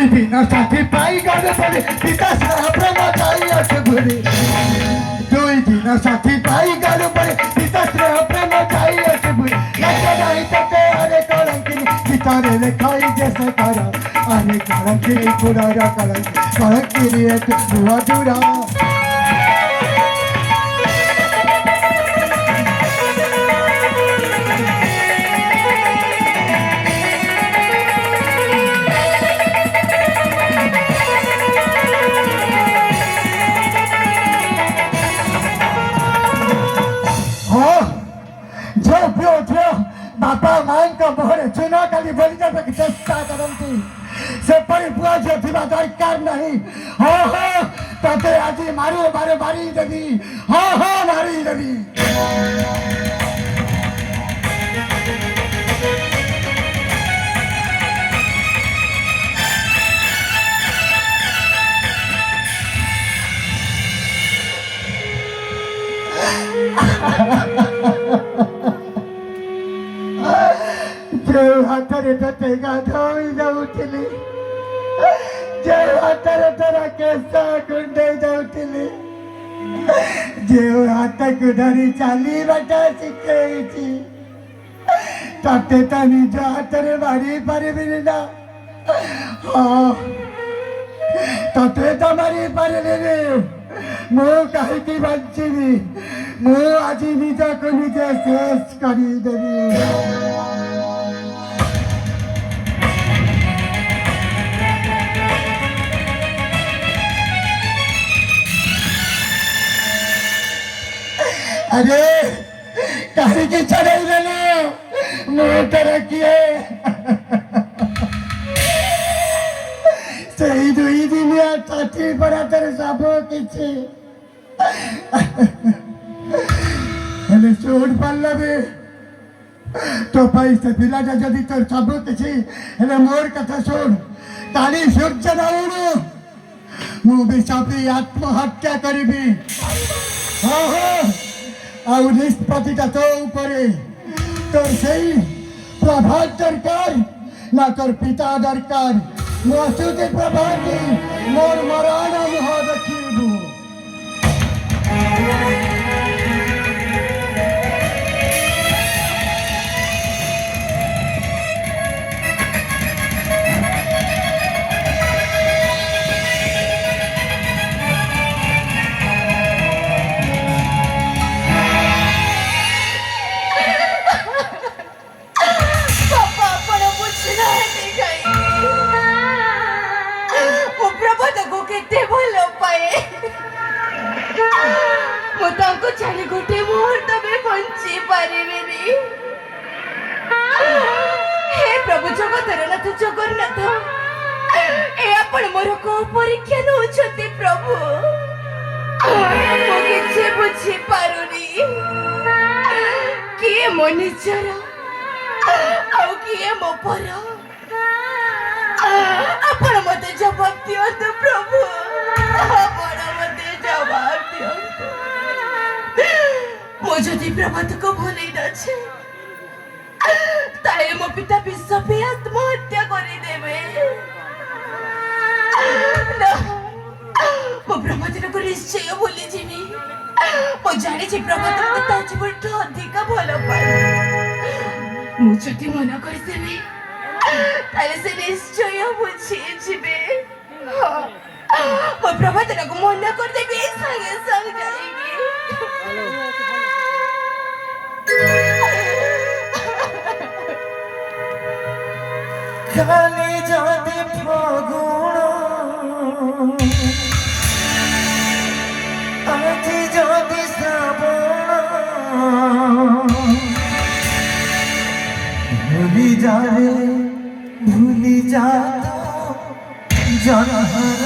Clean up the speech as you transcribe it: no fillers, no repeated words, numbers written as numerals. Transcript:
দুই দিন সাথে পাই গড়ে বলে পিতা প্রেম চাই আছে ঘুরে দুই দিন সাথে পাই গড়ে বলে পিতা প্রেম চাই আছে ঘুরে লাগে নাই তাতে আরে কলঙ্কিনী ভিতরে লেখাই যেসে করা আরে কলঙ্কিনী পুরা কলঙ্কিনী একটু ধুয়া ধুরা बापा मां का मोहरे चुना काली बोली जाता कि चेष्टा करती से परिपुआ जो थी दरकार नहीं हो ताते आजी मारो बारे बारी देवी हो मारी देवी हाथरे तते गाधोई जाउथिली जे हाथरे तोरा केसा गुंडे जाउथिली जे हाथक धरी चाली बटा शिखेछि तते त निज हाथरे मारी पारिबिनि ना तते त मारी पारिबिनि मु काहिकी बंचिबि मु आजि निजको निजे शेष करी देबि अरे कहीं की चढ़ाई लेना मुँह तेरा किए सही दुई दिन या छाती पर तेरे साबो किसी हेले चोट पल्ला बे तो पैसे पिला जा जदी तेरे साबो किसी हेले मोर कथा सुन ताली सूर्य नाउनु मुँह बिचापी आत्महत्या करीबी हाँ ଆଉ ନିଷ୍ପତ୍ତିଟା ତୋ ଉପରେ ତୋର ସେଇ ପ୍ରଭାତ ଦରକାର ନା ତୋର ପିତା ଦରକାର ମୁଁ ଆସୁଛି ପ୍ରଭାତୀ ମୋର ମରଣ ମୁହଁ ଦେଖିବୁ छाड़ी गोटे मुहूर्त में बंची पारिबेनी हे प्रभु जगतरनाथ जगन्नाथ ए आपण मोर को परीक्षा नउछती प्रभु मो किछि बुझी पारुनी किए मो निजर आउ किए मो पर आपण मते जवाब दियंतु प्रभु आपण मते जवाब दियंतु मो जदि प्रभात को भूली नछे ताए मो पिता विश्व पे आत्महत्या करी देबे मो प्रभात को निश्चय भूली जीवी मो जानी छी प्रभात को ता जीवन तो अधिक भलो पाए मो जदि मना कर देबे ताले से निश्चय बुझी जीवे मो प्रभात को मना कर देबे संगे संग जाएगी खाली जाती फागुण आज जाती श्रावण भूली जा जन्म